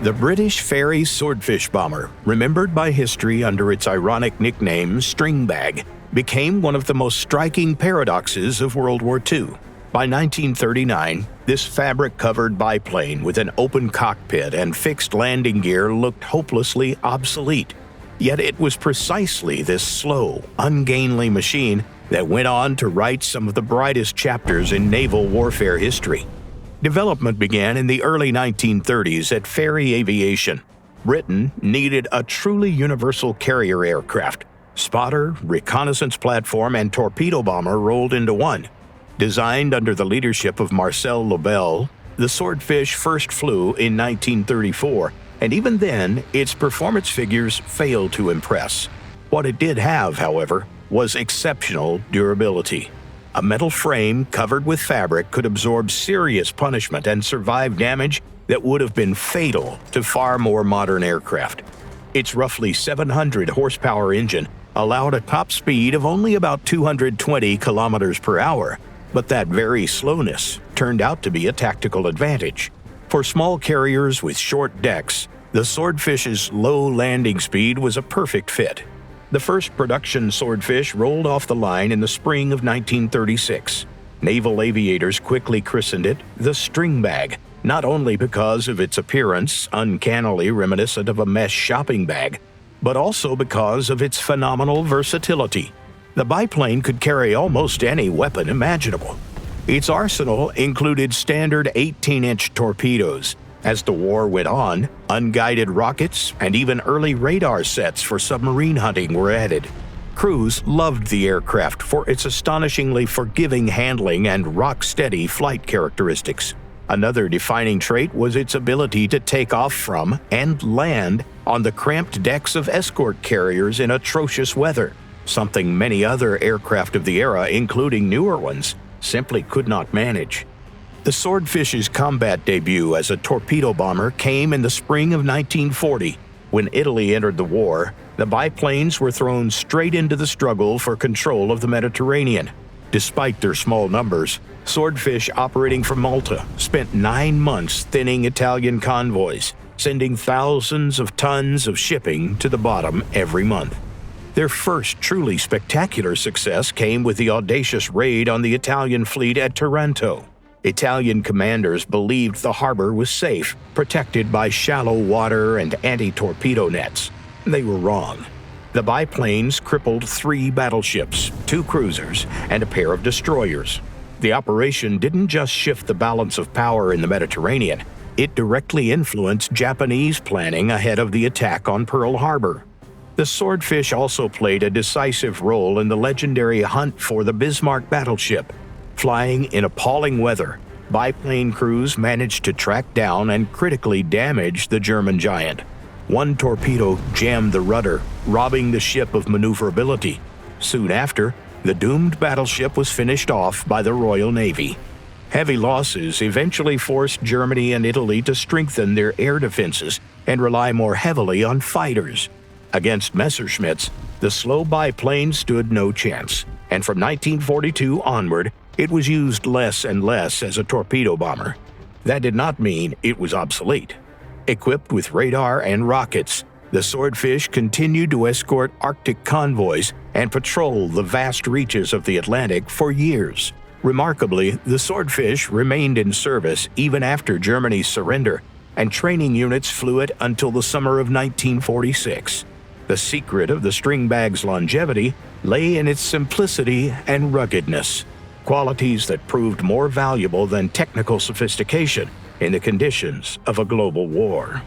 The British Fairey Swordfish bomber, remembered by history under its ironic nickname Stringbag, became one of the most striking paradoxes of World War II. By 1939, this fabric-covered biplane with an open cockpit and fixed landing gear looked hopelessly obsolete. Yet it was precisely this slow, ungainly machine that went on to write some of the brightest chapters in naval warfare history. Development began in the early 1930s at Fairey Aviation. Britain needed a truly universal carrier aircraft. Spotter, reconnaissance platform, and torpedo bomber rolled into one. Designed under the leadership of Marcel Lobel, the Swordfish first flew in 1934, and even then, its performance figures failed to impress. What it did have, however, was exceptional durability. A metal frame covered with fabric could absorb serious punishment and survive damage that would have been fatal to far more modern aircraft. Its roughly 700 horsepower engine allowed a top speed of only about 220 kilometers per hour, but that very slowness turned out to be a tactical advantage. For small carriers with short decks, the Swordfish's low landing speed was a perfect fit. The first production Swordfish rolled off the line in the spring of 1936. Naval aviators quickly christened it the Stringbag, not only because of its appearance, uncannily reminiscent of a mesh shopping bag, but also because of its phenomenal versatility. The biplane could carry almost any weapon imaginable. Its arsenal included standard 18-inch torpedoes. As the war went on, unguided rockets and even early radar sets for submarine hunting were added. Crews loved the aircraft for its astonishingly forgiving handling and rock-steady flight characteristics. Another defining trait was its ability to take off from and land on the cramped decks of escort carriers in atrocious weather, something many other aircraft of the era, including newer ones, simply could not manage. The Swordfish's combat debut as a torpedo bomber came in the spring of 1940. When Italy entered the war, the biplanes were thrown straight into the struggle for control of the Mediterranean. Despite their small numbers, Swordfish operating from Malta spent 9 months thinning Italian convoys, sending thousands of tons of shipping to the bottom every month. Their first truly spectacular success came with the audacious raid on the Italian fleet at Taranto. Italian commanders believed the harbor was safe, protected by shallow water and anti-torpedo nets. They were wrong. The biplanes crippled 3 battleships, 2 cruisers, and a pair of destroyers. The operation didn't just shift the balance of power in the Mediterranean, it directly influenced Japanese planning ahead of the attack on Pearl Harbor. The Swordfish also played a decisive role in the legendary hunt for the Bismarck battleship. Flying in appalling weather, biplane crews managed to track down and critically damage the German giant. One torpedo jammed the rudder, robbing the ship of maneuverability. Soon after, the doomed battleship was finished off by the Royal Navy. Heavy losses eventually forced Germany and Italy to strengthen their air defenses and rely more heavily on fighters. Against Messerschmitts, the slow biplane stood no chance, and from 1942 onward, it was used less and less as a torpedo bomber. That did not mean it was obsolete. Equipped with radar and rockets, the Swordfish continued to escort Arctic convoys and patrol the vast reaches of the Atlantic for years. Remarkably, the Swordfish remained in service even after Germany's surrender, and training units flew it until the summer of 1946. The secret of the Stringbag's longevity lay in its simplicity and ruggedness, qualities that proved more valuable than technical sophistication in the conditions of a global war.